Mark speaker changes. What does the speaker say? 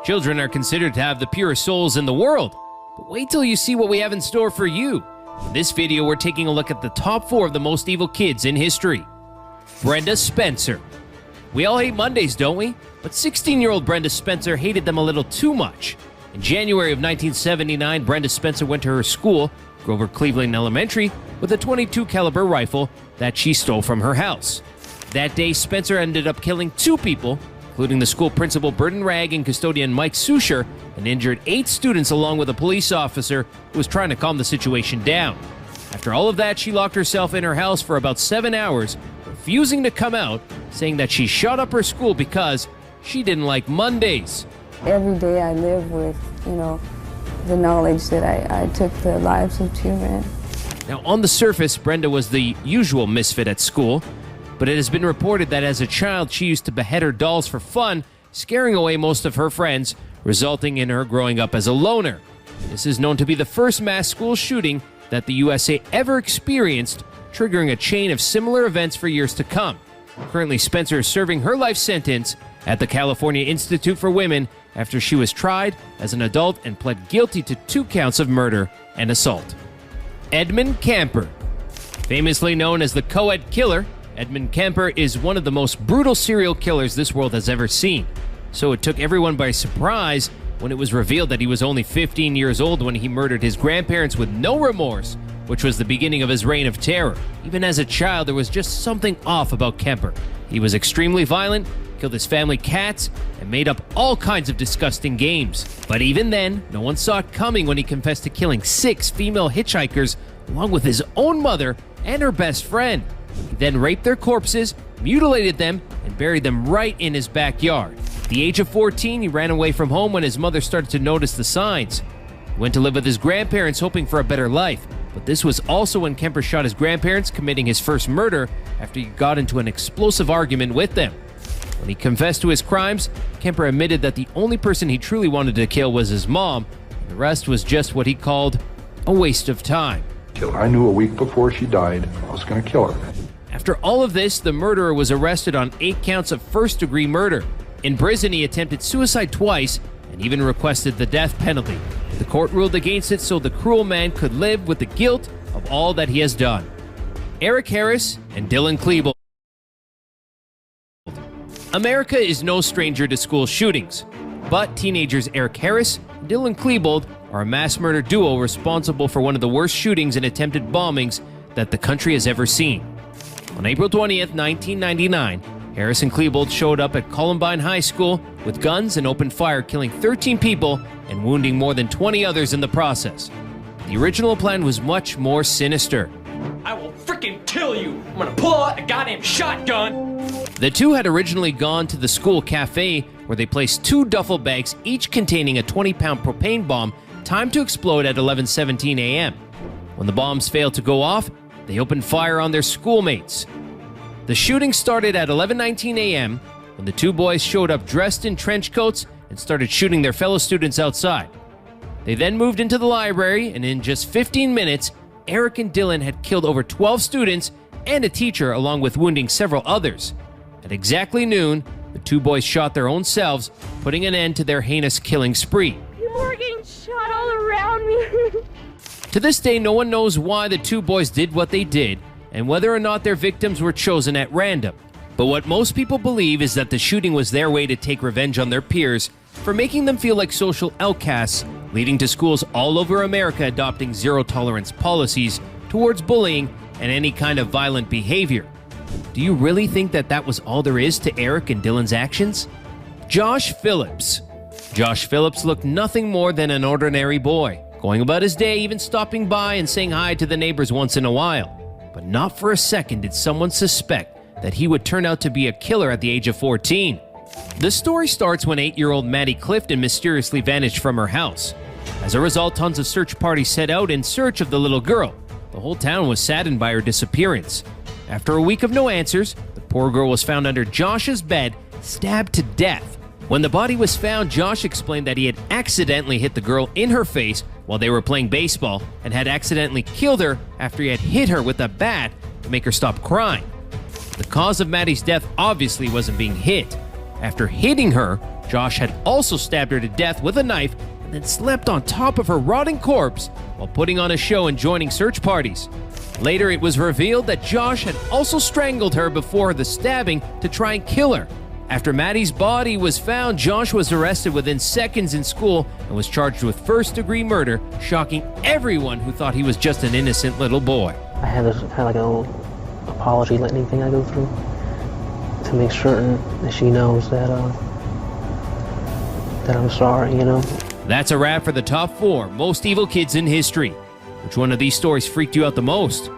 Speaker 1: Children are considered to have the purest souls in the world, but wait till you see what we have in store for you. In this video, we're taking a look at the top 4 of the most evil kids in history. Brenda Spencer. We all hate Mondays, don't we? But 16-year-old Brenda Spencer hated them a little too much. In January of 1979, Brenda Spencer went to her school, Grover Cleveland Elementary, with a .22 caliber rifle that she stole from her house. That day, Spencer ended up killing 2 people, including the school principal Burton Ragg and custodian Mike Susher, and injured 8 students along with a police officer who was trying to calm the situation down. After all of that, she locked herself in her house for about 7 hours, refusing to come out, saying that she shot up her school because she didn't like Mondays.
Speaker 2: Every day I live with, the knowledge that I took the lives of children.
Speaker 1: Now, on the surface, Brenda was the usual misfit at school, but it has been reported that as a child, she used to behead her dolls for fun, scaring away most of her friends, resulting in her growing up as a loner. This is known to be the first mass school shooting that the USA ever experienced, triggering a chain of similar events for years to come. Currently, Spencer is serving her life sentence at the California Institute for Women after she was tried as an adult and pled guilty to 2 counts of murder and assault. Edmund Kemper. Famously known as the co-ed killer, Edmund Kemper is one of the most brutal serial killers this world has ever seen. So it took everyone by surprise when it was revealed that he was only 15 years old when he murdered his grandparents with no remorse, which was the beginning of his reign of terror. Even as a child, there was just something off about Kemper. He was extremely violent, killed his family cats, and made up all kinds of disgusting games. But even then, no one saw it coming when he confessed to killing 6 female hitchhikers along with his own mother and her best friend. He then raped their corpses, mutilated them, and buried them right in his backyard. At the age of 14, he ran away from home when his mother started to notice the signs. He went to live with his grandparents, hoping for a better life. But this was also when Kemper shot his grandparents, committing his first murder after he got into an explosive argument with them. When he confessed to his crimes, Kemper admitted that the only person he truly wanted to kill was his mom, and the rest was just what he called a waste of time.
Speaker 3: I knew a week before she died I was going to kill her.
Speaker 1: After all of this, the murderer was arrested on 8 counts of first-degree murder. In prison, he attempted suicide twice and even requested the death penalty. The court ruled against it so the cruel man could live with the guilt of all that he has done. Eric Harris and Dylan Klebold. America is no stranger to school shootings, but teenagers Eric Harris and Dylan Klebold are a mass murder duo responsible for one of the worst shootings and attempted bombings that the country has ever seen. On April 20th, 1999, Harris and Klebold showed up at Columbine High School with guns and opened fire, killing 13 people and wounding more than 20 others in the process. The original plan was much more sinister.
Speaker 4: I will freaking kill you! I'm gonna pull out a goddamn shotgun!
Speaker 1: The two had originally gone to the school cafe where they placed 2 duffel bags, each containing a 20-pound propane bomb, timed to explode at 11:17 a.m. When the bombs failed to go off, they opened fire on their schoolmates. The shooting started at 11:19 a.m. when the 2 boys showed up dressed in trench coats and started shooting their fellow students outside. They then moved into the library, and in just 15 minutes, Eric and Dylan had killed over 12 students and a teacher, along with wounding several others. At exactly noon, the 2 boys shot their own selves, putting an end to their heinous killing spree.
Speaker 5: People are getting shot all around me.
Speaker 1: To this day, no one knows why the 2 boys did what they did and whether or not their victims were chosen at random. But what most people believe is that the shooting was their way to take revenge on their peers for making them feel like social outcasts, leading to schools all over America adopting zero-tolerance policies towards bullying and any kind of violent behavior. Do you really think that that was all there is to Eric and Dylan's actions? Josh Phillips. Josh Phillips looked nothing more than an ordinary boy, going about his day, even stopping by and saying hi to the neighbors once in a while. But not for a second did someone suspect that he would turn out to be a killer at the age of 14. The story starts when 8-year-old Maddie Clifton mysteriously vanished from her house. As a result, tons of search parties set out in search of the little girl. The whole town was saddened by her disappearance. After a week of no answers, the poor girl was found under Josh's bed, stabbed to death. When the body was found, Josh explained that he had accidentally hit the girl in her face while they were playing baseball and had accidentally killed her after he had hit her with a bat to make her stop crying. The cause of Maddie's death obviously wasn't being hit. After hitting her, Josh had also stabbed her to death with a knife and then slept on top of her rotting corpse while putting on a show and joining search parties. Later, it was revealed that Josh had also strangled her before the stabbing to try and kill her. After Maddie's body was found, Josh was arrested within seconds in school and was charged with first-degree murder, shocking everyone who thought he was just an innocent little boy.
Speaker 6: I had this kind of like a little apology litany thing I go through to make certain that she knows that that I'm sorry, you know.
Speaker 1: That's a wrap for the top 4 most evil kids in history. Which one of these stories freaked you out the most?